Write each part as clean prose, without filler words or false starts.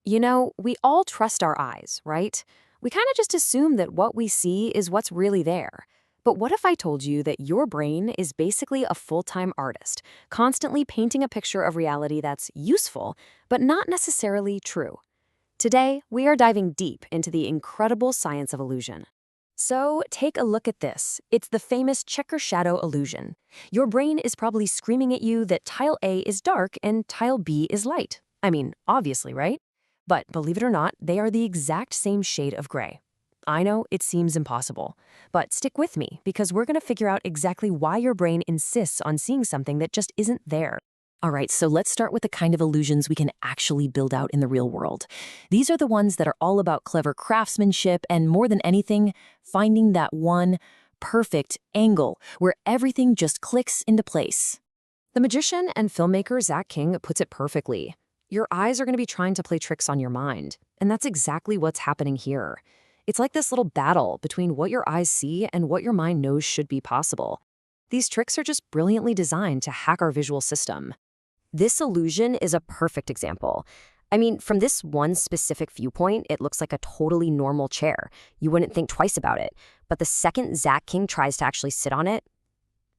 You know, we all trust our eyes, right? We kind of just assume that what we see is what's really there. But what if I told you that your brain is basically a full-time artist, constantly painting a picture of reality that's useful, but not necessarily true? Today, we are diving deep into the incredible science of illusion. So, take a look at this. It's the famous checker shadow illusion. Your brain is probably screaming at you that tile A is dark and tile B is light. I mean, obviously, right? But believe it or not, they are the exact same shade of gray. I know it seems impossible, but stick with me because we're going to figure out exactly why your brain insists on seeing something that just isn't there. All right, so let's start with the kind of illusions we can actually build out in the real world. These are the ones that are all about clever craftsmanship and, more than anything, finding that one perfect angle where everything just clicks into place. The magician and filmmaker Zach King puts it perfectly. Your eyes are going to be trying to play tricks on your mind, and that's exactly what's happening here. It's like this little battle between what your eyes see and what your mind knows should be possible. These tricks are just brilliantly designed to hack our visual system. This illusion is a perfect example. I mean, from this one specific viewpoint, it looks like a totally normal chair. You wouldn't think twice about it. But the second Zach King tries to actually sit on it,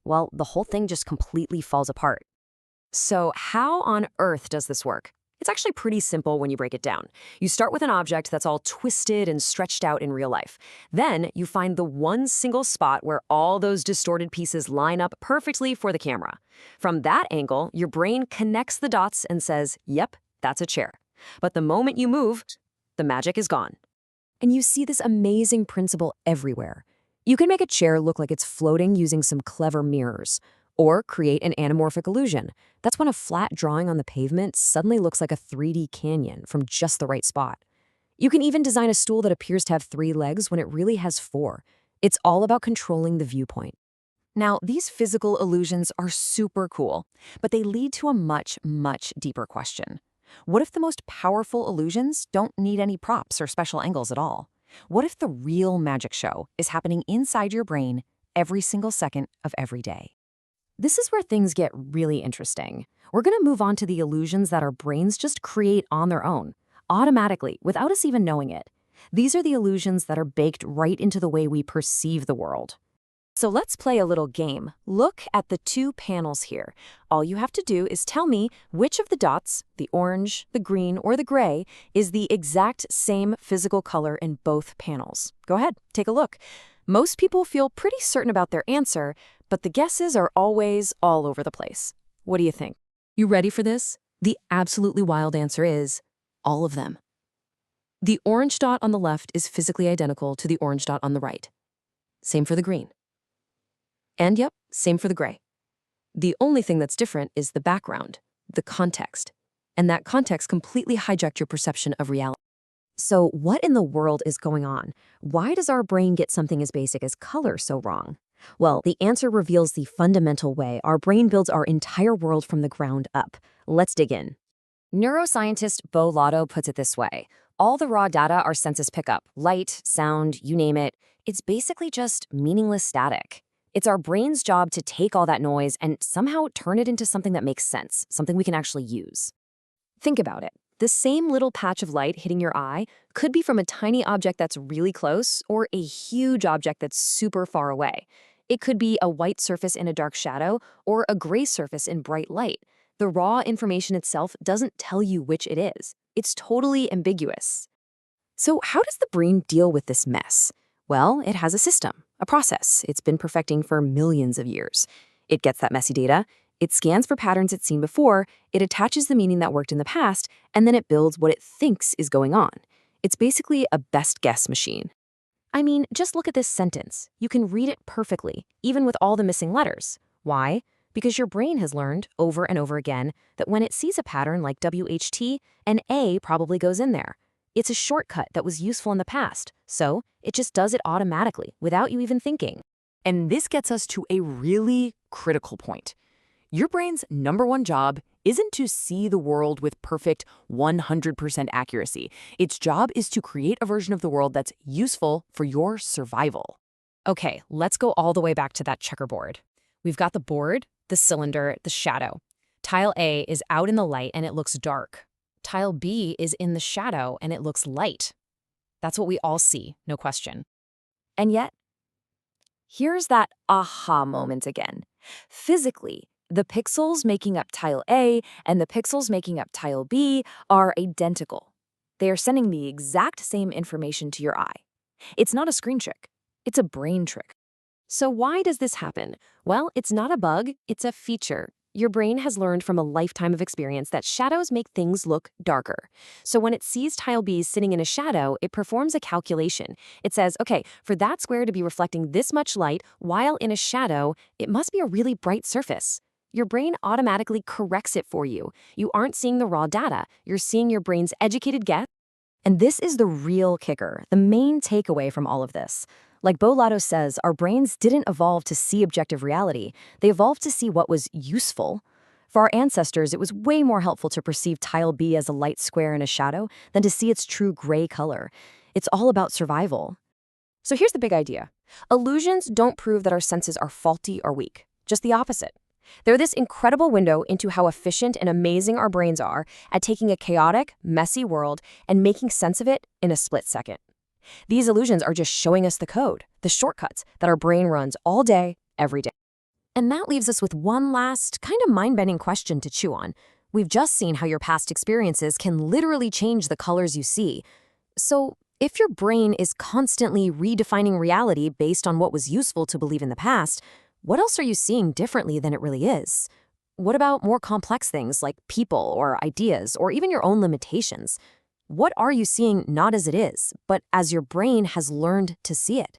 well, the whole thing just completely falls apart. So how on earth does this work? It's actually pretty simple when you break it down. You start with an object that's all twisted and stretched out in real life. Then you find the one single spot where all those distorted pieces line up perfectly for the camera. From that angle, your brain connects the dots and says, yep, that's a chair. But the moment you move, the magic is gone. And you see this amazing principle everywhere. You can make a chair look like it's floating using some clever mirrors, or create an anamorphic illusion. That's when a flat drawing on the pavement suddenly looks like a 3D canyon from just the right spot. You can even design a stool that appears to have 3 legs when it really has 4. It's all about controlling the viewpoint. Now, these physical illusions are super cool, but they lead to a much, much deeper question. What if the most powerful illusions don't need any props or special angles at all? What if the real magic show is happening inside your brain every single second of every day? This is where things get really interesting. We're going to move on to the illusions that our brains just create on their own, automatically, without us even knowing it. These are the illusions that are baked right into the way we perceive the world. So let's play a little game. Look at the 2 panels here. All you have to do is tell me which of the dots, the orange, the green, or the gray, is the exact same physical color in both panels. Go ahead, take a look. Most people feel pretty certain about their answer, but the guesses are always all over the place. What do you think? You ready for this? The absolutely wild answer is all of them. The orange dot on the left is physically identical to the orange dot on the right. Same for the green. And yep, same for the gray. The only thing that's different is the background, the context. And that context completely hijacked your perception of reality. So what in the world is going on? Why does our brain get something as basic as color so wrong? Well, the answer reveals the fundamental way our brain builds our entire world from the ground up. Let's dig in. Neuroscientist Bo Lotto puts it this way. All the raw data our senses pick up, light, sound, you name it, it's basically just meaningless static. It's our brain's job to take all that noise and somehow turn it into something that makes sense, something we can actually use. Think about it. The same little patch of light hitting your eye could be from a tiny object that's really close or a huge object that's super far away. It could be a white surface in a dark shadow or a gray surface in bright light. The raw information itself doesn't tell you which it is. It's totally ambiguous. So how does the brain deal with this mess? Well, it has a system, a process it's been perfecting for millions of years. It gets that messy data, it scans for patterns it's seen before, it attaches the meaning that worked in the past, and then it builds what it thinks is going on. It's basically a best guess machine. I mean, just look at this sentence. You can read it perfectly, even with all the missing letters. Why? Because your brain has learned over and over again that when it sees a pattern like WHT, an A probably goes in there. It's a shortcut that was useful in the past, so it just does it automatically without you even thinking. And this gets us to a really critical point. Your brain's #1 job isn't to see the world with perfect 100% accuracy. Its job is to create a version of the world that's useful for your survival. Okay, let's go all the way back to that checkerboard. We've got the board, the cylinder, the shadow. Tile A is out in the light and it looks dark. Tile B is in the shadow and it looks light. That's what we all see, no question. And yet, here's that aha moment again. Physically, the pixels making up tile A and the pixels making up tile B are identical. They are sending the exact same information to your eye. It's not a screen trick, it's a brain trick. So why does this happen? Well, it's not a bug, it's a feature. Your brain has learned from a lifetime of experience that shadows make things look darker. So when it sees tile B sitting in a shadow, it performs a calculation. It says, okay, for that square to be reflecting this much light while in a shadow, it must be a really bright surface. Your brain automatically corrects it for you. You aren't seeing the raw data, you're seeing your brain's educated guess. And this is the real kicker, the main takeaway from all of this. Like Bo Lotto says, our brains didn't evolve to see objective reality. They evolved to see what was useful. For our ancestors, it was way more helpful to perceive tile B as a light square in a shadow than to see its true gray color. It's all about survival. So here's the big idea. Illusions don't prove that our senses are faulty or weak. Just the opposite. They're this incredible window into how efficient and amazing our brains are at taking a chaotic, messy world and making sense of it in a split second. These illusions are just showing us the code, the shortcuts that our brain runs all day, every day. And that leaves us with one last, kind of mind-bending question to chew on. We've just seen how your past experiences can literally change the colors you see. So, if your brain is constantly redefining reality based on what was useful to believe in the past, what else are you seeing differently than it really is? What about more complex things like people or ideas or even your own limitations? What are you seeing not as it is, but as your brain has learned to see it?